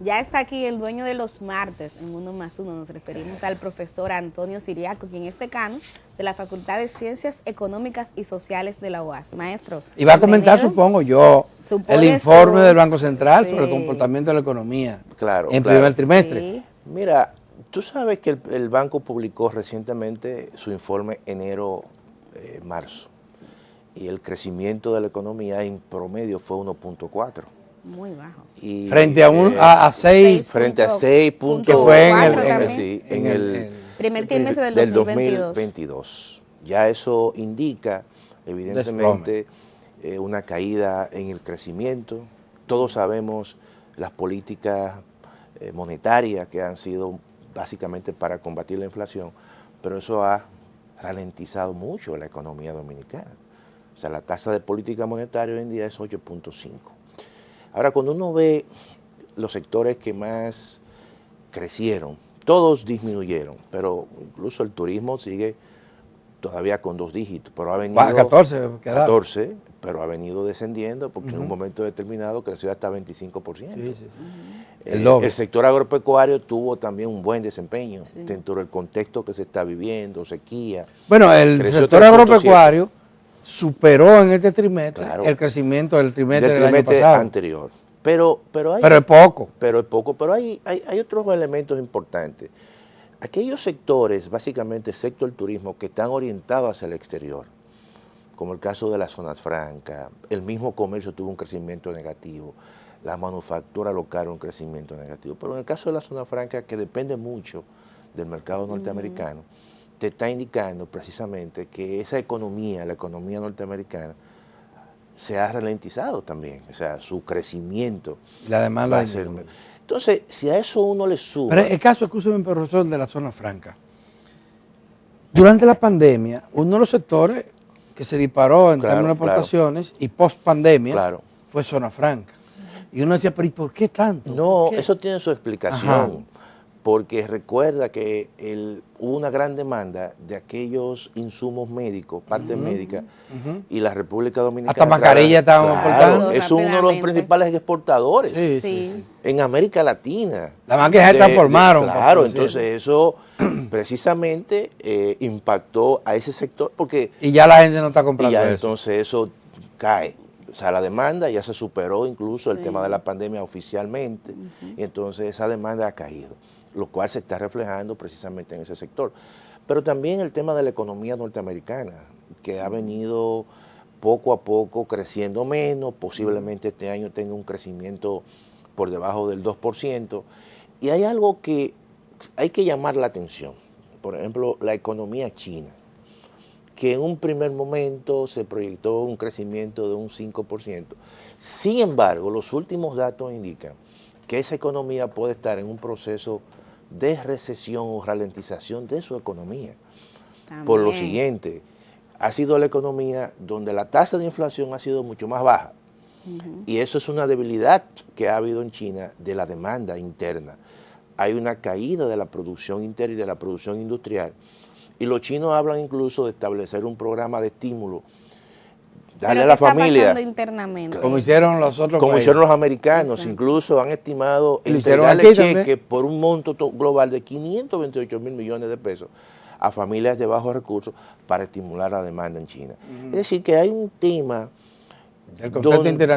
Ya está aquí el dueño de los martes en Uno más Uno. Nos referimos al profesor Antonio Siriaco, quien es decano de la Facultad de Ciencias Económicas y Sociales de la UAS. Maestro. Y va a comentar, supongo yo, el informe del Banco Central sobre el comportamiento de la economía en primer trimestre. Sí. Mira, tú sabes que el banco publicó recientemente su informe enero-marzo y el crecimiento de la economía en promedio fue 1.4. Muy bajo. Y, frente a 6. Frente a 6 puntos. Que fue en el primer trimestre del 2022. Ya eso indica, evidentemente, una caída en el crecimiento. Todos sabemos las políticas monetarias que han sido básicamente para combatir la inflación, pero eso ha ralentizado mucho la economía dominicana. O sea, la tasa de política monetaria hoy en día es 8.5. Ahora, cuando uno ve los sectores que más crecieron, todos disminuyeron, pero incluso el turismo sigue todavía con 2 dígitos, pero ha venido 14, pero ha venido descendiendo porque en un momento determinado creció hasta 25%. El sector agropecuario tuvo también un buen desempeño dentro del contexto que se está viviendo, sequía. Bueno, el sector agropecuario superó en este trimestre el crecimiento del trimestre del año pasado. Anterior. Pero es poco. Pero hay otros elementos importantes. Aquellos sectores, básicamente excepto el turismo, que están orientados hacia el exterior, como el caso de las zonas francas, el mismo comercio tuvo un crecimiento negativo, la manufactura local un crecimiento negativo. Pero en el caso de la zona franca, que depende mucho del mercado norteamericano, te está indicando precisamente que esa economía, la economía norteamericana, se ha ralentizado también, o sea, su crecimiento. Y la demanda va a ser. Entonces, si a eso uno le suma... Pero el caso, escúcheme, profesor, de la zona franca. Durante la pandemia, uno de los sectores que se disparó en términos de exportaciones y post pandemia fue zona franca. Y uno decía, pero ¿y por qué tanto? No, eso tiene su explicación. Porque recuerda que hubo una gran demanda de aquellos insumos médicos, partes médicas, y la República Dominicana... Hasta mascarillas estaban exportando. Es uno de los principales exportadores en América Latina. Las máquinas se transformaron. Claro, entonces eso precisamente impactó a ese sector porque... Y ya la gente no está comprando eso. Entonces eso cae. O sea, la demanda ya se superó incluso el tema de la pandemia oficialmente, y entonces esa demanda ha caído, lo cual se está reflejando precisamente en ese sector. Pero también el tema de la economía norteamericana, que ha venido poco a poco creciendo menos, posiblemente este año tenga un crecimiento por debajo del 2%, y hay algo que hay que llamar la atención, por ejemplo, la economía china, que en un primer momento se proyectó un crecimiento de un 5%. Sin embargo, los últimos datos indican que esa economía puede estar en un proceso de recesión o ralentización de su economía. También. Por lo siguiente, ha sido la economía donde la tasa de inflación ha sido mucho más baja. Y eso es una debilidad que ha habido en China de la demanda interna. Hay una caída de la producción interna y de la producción industrial. Y los chinos hablan incluso de establecer un programa de estímulo, darle a la familia, internamente? Como hicieron los otros como hicieron los americanos. Incluso han estimado entregarle cheques por un monto global de 528 mil millones de pesos a familias de bajos recursos para estimular la demanda en China. Es decir, que hay un tema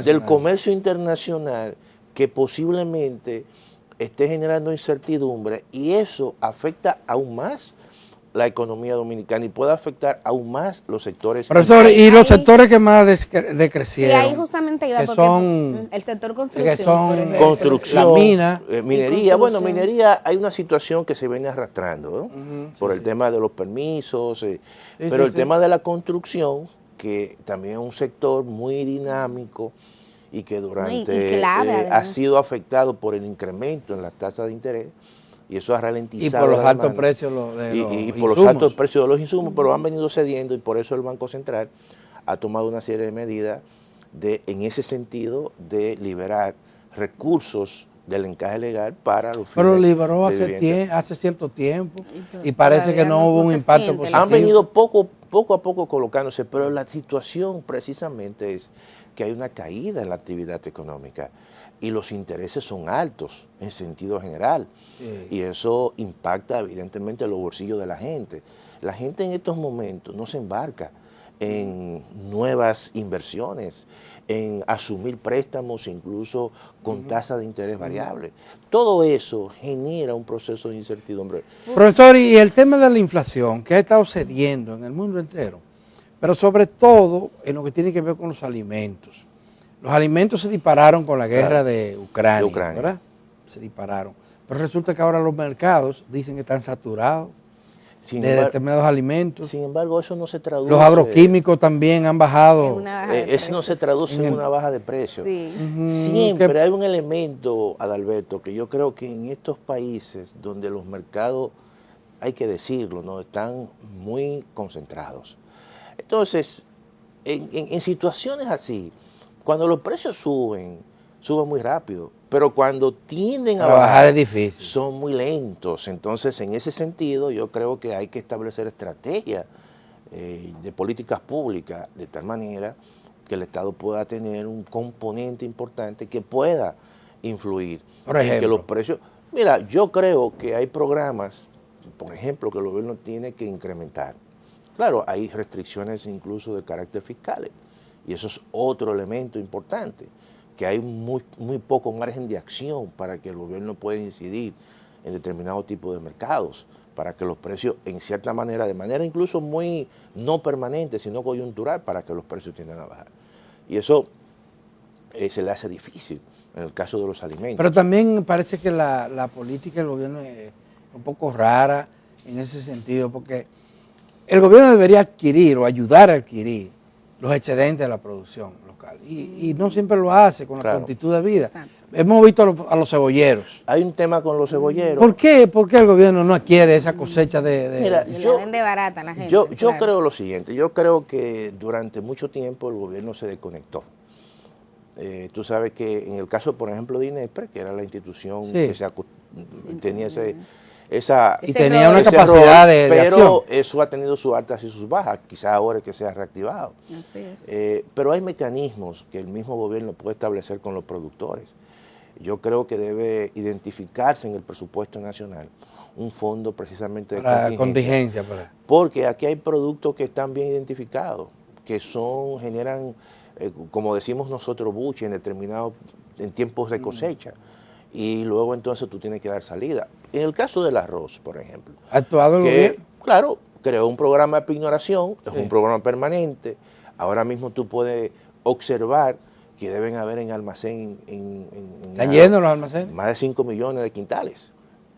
del comercio internacional que posiblemente esté generando incertidumbre, y eso afecta aún más la economía dominicana y puede afectar aún más los sectores. Profesor, y los sectores que más decrecieron. Sí, ahí justamente iba, porque son el sector construcción, que son construcción, la mina, minería. Bueno, minería hay una situación que se viene arrastrando, ¿no? Por el tema de los permisos, pero el tema de la construcción, que también es un sector muy dinámico y que durante ha sido afectado por el incremento en las tasas de interés. Y eso ha ralentizado. Y por los altos precios y por los altos precios de los insumos, pero han venido cediendo, y por eso el Banco Central ha tomado una serie de medidas en ese sentido de liberar recursos del encaje legal para los fines. Pero liberó hace cierto tiempo y parece que no hubo un impacto positivo. Han venido poco poco a poco colocándose, pero la situación precisamente es que hay una caída en la actividad económica y los intereses son altos en sentido general. Sí. Y eso impacta evidentemente los bolsillos de la gente. La gente en estos momentos no se embarca en nuevas inversiones, en asumir préstamos incluso con tasa de interés variable. Todo eso genera un proceso de incertidumbre. Profesor, y el tema de la inflación que ha estado cediendo en el mundo entero, pero sobre todo en lo que tiene que ver con los alimentos. Los alimentos se dispararon con la guerra de Ucrania, ¿verdad? Se dispararon. Pero resulta que ahora los mercados dicen que están saturados de determinados alimentos. Sin embargo, eso no se traduce. Los agroquímicos también han bajado. Eso no se traduce en una baja de precio. Sí. Siempre hay un elemento, Adalberto, que yo creo que en estos países donde los mercados, hay que decirlo, ¿no?, están muy concentrados. Entonces, en situaciones así, cuando los precios suben muy rápido, pero cuando tienden a bajar es difícil. Son muy lentos. Entonces, en ese sentido, yo creo que hay que establecer estrategias de políticas públicas de tal manera que el Estado pueda tener un componente importante que pueda influir en que los precios. Mira, yo creo que hay programas, por ejemplo, que el gobierno tiene que incrementar. Claro, hay restricciones incluso de carácter fiscal, y eso es otro elemento importante, que hay muy poco margen de acción para que el gobierno pueda incidir en determinado tipo de mercados, para que los precios, en cierta manera, de manera incluso muy no permanente, sino coyuntural, para que los precios tiendan a bajar. Y eso se le hace difícil en el caso de los alimentos. Pero también parece que la política del gobierno es un poco rara en ese sentido, porque el gobierno debería adquirir o ayudar a adquirir los excedentes de la producción local. Y no siempre lo hace con la prontitud de vida. Exacto. Hemos visto a los cebolleros. Hay un tema con los cebolleros. ¿Por qué el gobierno no adquiere esa cosecha de Mira, la vende barata a la gente? Yo creo lo siguiente. Yo creo que durante mucho tiempo el gobierno se desconectó. Tú sabes que en el caso, por ejemplo, de INESPRE, que era la institución que tenía tenía una capacidad de pero acción. Eso ha tenido sus altas y sus bajas, quizás ahora es que sea reactivado. Así es. Pero hay mecanismos que el mismo gobierno puede establecer con los productores. Yo creo que debe identificarse en el presupuesto nacional un fondo precisamente de contingencia. Porque aquí hay productos que están bien identificados, que generan, como decimos nosotros, buche en tiempos de cosecha. Y luego entonces tú tienes que dar salida. En el caso del arroz, por ejemplo. ¿Actuado el gobierno? Claro, creó un programa de pignoración, es un programa permanente. Ahora mismo tú puedes observar que deben haber en almacén. ¿Están llenos los almacenes? Más de 5 millones de quintales.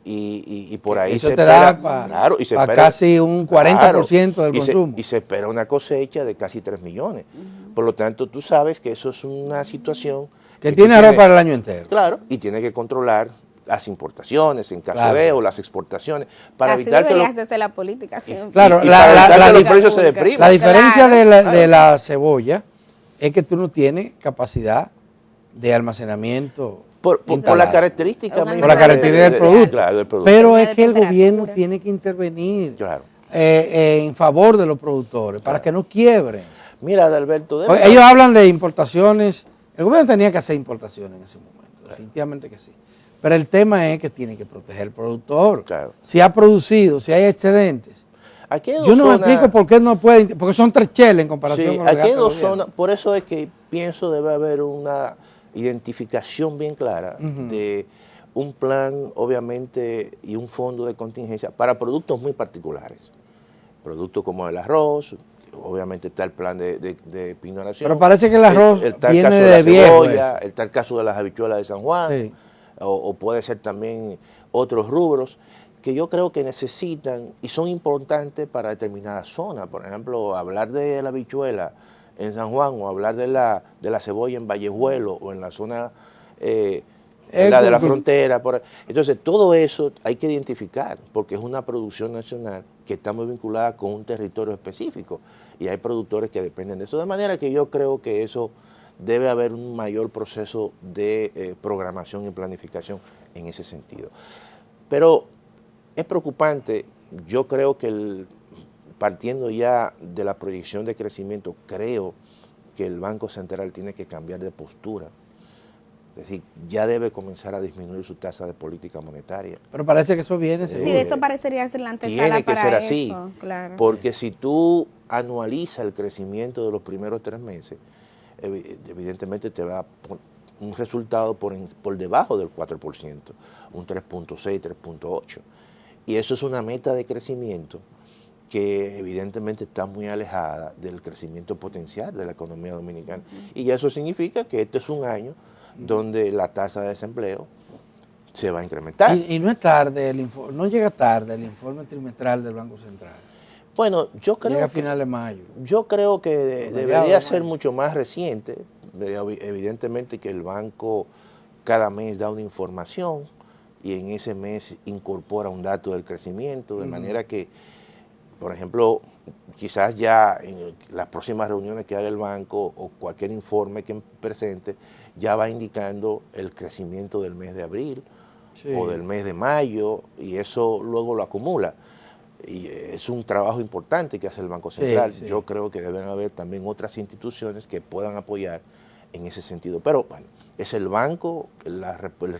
Y por ahí eso te da para casi un 40% del consumo. Y se espera una cosecha de casi 3 millones. Por lo tanto, tú sabes que eso es una situación que tiene arroz para el año entero. Claro, y tiene que controlar las importaciones en caso de, o las exportaciones, para así evitar debería hacerse la política siempre. Claro, los precios se depriman. La diferencia de la cebolla es que tú no tienes capacidad de almacenamiento. Por la característica del producto. Claro, del producto. Pero es que el gobierno tiene que intervenir en favor de los productores para que no quiebren. Mira, Adalberto, ellos hablan de importaciones. El gobierno tenía que hacer importaciones en ese momento, definitivamente que sí. Pero el tema es que tiene que proteger al productor. Claro. Si ha producido, si hay excedentes. Yo no me explico por qué no pueden, porque son 3 cheles en comparación con lo que aquí hay 2 zonas. Por eso es que pienso debe haber una identificación bien clara de un plan, obviamente, y un fondo de contingencia para productos muy particulares. Productos como el arroz. Obviamente está el plan de pignoración. Pero parece que el arroz viene de viejo. Está el caso de las habichuelas de San Juan, o puede ser también otros rubros que yo creo que necesitan y son importantes para determinadas zonas. Por ejemplo, hablar de la habichuela en San Juan o hablar de la cebolla en Vallejuelo o en la zona de la frontera. Entonces, todo eso hay que identificar porque es una producción nacional que está muy vinculada con un territorio específico y hay productores que dependen de eso. De manera que yo creo que eso debe haber un mayor proceso de programación y planificación en ese sentido. Pero es preocupante, yo creo que partiendo ya de la proyección de crecimiento, creo que el Banco Central tiene que cambiar de postura. Es decir, ya debe comenzar a disminuir su tasa de política monetaria. Pero parece que eso viene. Sí, esto parecería ser la antesala para ser así, eso, claro. Porque si tú anualizas el crecimiento de los primeros 3 meses, evidentemente te va a un resultado por debajo del 4%, un 3.6, 3.8. Y eso es una meta de crecimiento que evidentemente está muy alejada del crecimiento potencial de la economía dominicana. Y ya eso significa que este es un año donde la tasa de desempleo se va a incrementar. Y no es tarde, no llega tarde el informe trimestral del Banco Central. Bueno, yo creo llega a finales de mayo. Yo creo que debería ser mucho más reciente. Evidentemente que el banco cada mes da una información y en ese mes incorpora un dato del crecimiento, de manera que, por ejemplo, quizás ya en las próximas reuniones que haga el banco o cualquier informe que presente, ya va indicando el crecimiento del mes de abril o del mes de mayo, y eso luego lo acumula. Y es un trabajo importante que hace el Banco Central. Yo creo que deben haber también otras instituciones que puedan apoyar en ese sentido. Pero bueno, es el banco el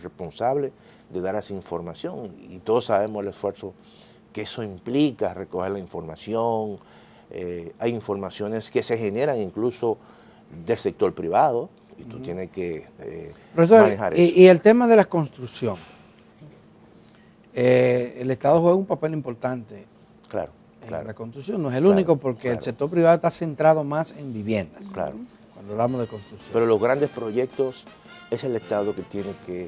responsable de dar esa información, y todos sabemos el esfuerzo que eso implica, recoger la información. Hay informaciones que se generan incluso del sector privado, y tú tienes que manejar eso. Y el tema de la construcción. El Estado juega un papel importante en la construcción. No es el único, porque el sector privado está centrado más en viviendas. Cuando hablamos de construcción. Pero los grandes proyectos es el Estado que tiene que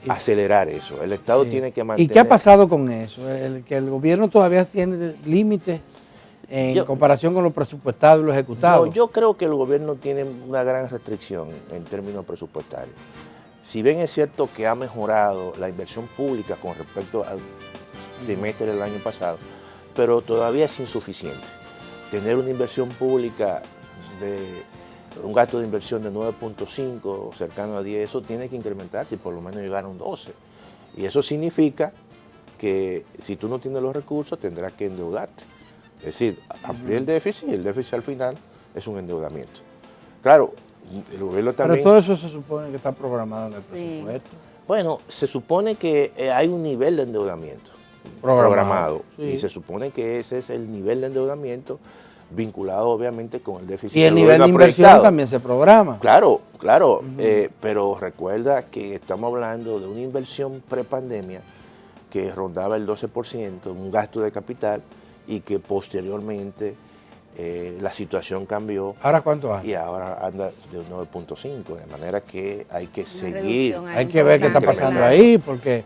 acelerar eso. El Estado tiene que mantener... ¿Y qué ha pasado con eso? Que el gobierno todavía tiene límites en comparación con lo presupuestado y lo ejecutado. No, yo creo que el gobierno tiene una gran restricción en términos presupuestarios. Si bien es cierto que ha mejorado la inversión pública con respecto al trimestre del año pasado, pero todavía es insuficiente. Tener una inversión pública un gasto de inversión de 9.5, cercano a 10, eso tiene que incrementarse y por lo menos llegar a un 12. Y eso significa que si tú no tienes los recursos, tendrás que endeudarte. Es decir, ampliar el déficit, y el déficit al final es un endeudamiento. Claro, el gobierno también... Pero todo eso se supone que está programado en el presupuesto. Bueno, se supone que hay un nivel de endeudamiento programado. Y se supone que ese es el nivel de endeudamiento vinculado obviamente con el déficit. Y el nivel de inversión también se programa. Claro, pero recuerda que estamos hablando de una inversión prepandemia que rondaba el 12%, un gasto de capital, y que posteriormente la situación cambió. ¿Ahora cuánto anda? Y ahora anda de un 9.5, de manera que hay que seguir. Hay que ver qué está pasando ahí, porque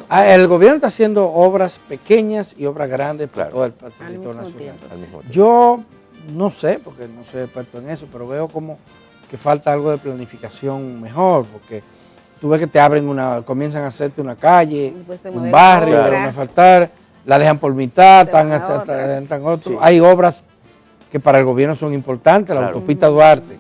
el gobierno está haciendo obras pequeñas y obras grandes para todo el territorio nacional. Yo no sé, porque no soy experto en eso, pero veo como que falta algo de planificación mejor, porque tú ves que te abren comienzan a hacerte una calle, un barrio, pero me faltar, la dejan por mitad, entran otros. Hay obras que para el gobierno son importantes, la autopista Duarte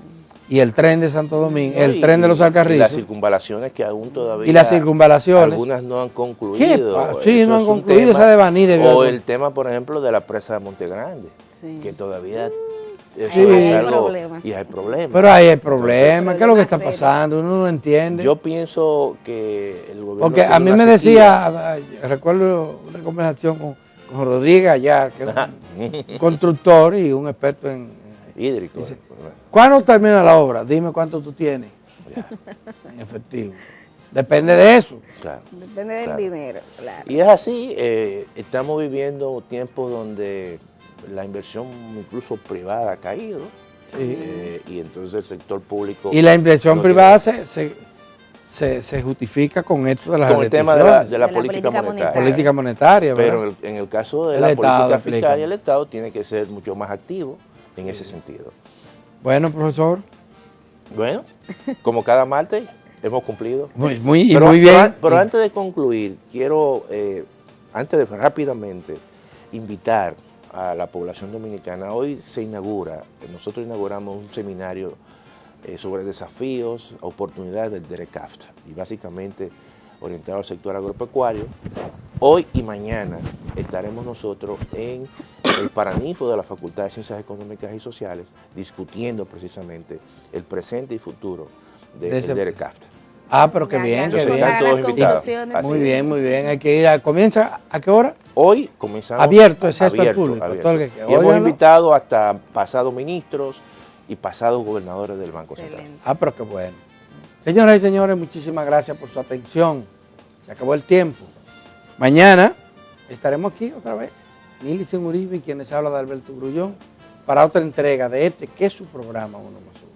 y el tren de Santo Domingo, el tren de los Alcarrizos. Y las circunvalaciones que aún todavía... Y las circunvalaciones. Algunas no han concluido. Sí, no han concluido, esa de Baní O el tema, por ejemplo, de la presa de Montegrande, que todavía... Y hay problemas. Pero ahí hay problemas. ¿Qué es lo que está pasando? Uno no entiende. Yo pienso que el gobierno... Porque a mí me decía, recuerdo una conversación con Rodríguez allá, que es un constructor y un experto en hídrico. Dice, ¿cuándo termina la obra? Dime cuánto tú tienes en efectivo. Depende de eso. Depende del dinero. Y es así, estamos viviendo tiempos donde la inversión incluso privada ha caído, y entonces el sector público... Y la inversión privada se justifica con esto de las con el tema de la política monetaria. ¿verdad? Pero en el caso de la política fiscal, el Estado tiene que ser mucho más activo en ese sentido. Bueno, profesor. Bueno, como cada martes hemos cumplido. Muy bien. Pero antes de concluir, quiero, rápidamente, invitar a la población dominicana. Hoy nosotros inauguramos un seminario sobre desafíos, oportunidades del DERECAFTA, y básicamente orientado al sector agropecuario. Hoy y mañana estaremos nosotros en el paraninfo de la Facultad de Ciencias Económicas y Sociales, discutiendo precisamente el presente y futuro del Derek Kafta. Ah, pero qué bien, qué bien. Todos invitados. Muy bien, muy bien. Hay que ir a, ¿comienza a qué hora? Hoy comenzamos. Abierto, es esto al público. Todo el que, y hemos invitado hasta pasados ministros y pasados gobernadores del Banco Central. Ah, pero qué bueno. Señoras y señores, muchísimas gracias por su atención. Se acabó el tiempo. Mañana estaremos aquí otra vez. Milicen Uribe y quienes habla de Alberto Grullón para otra entrega de este que es su programa Uno Más Uno.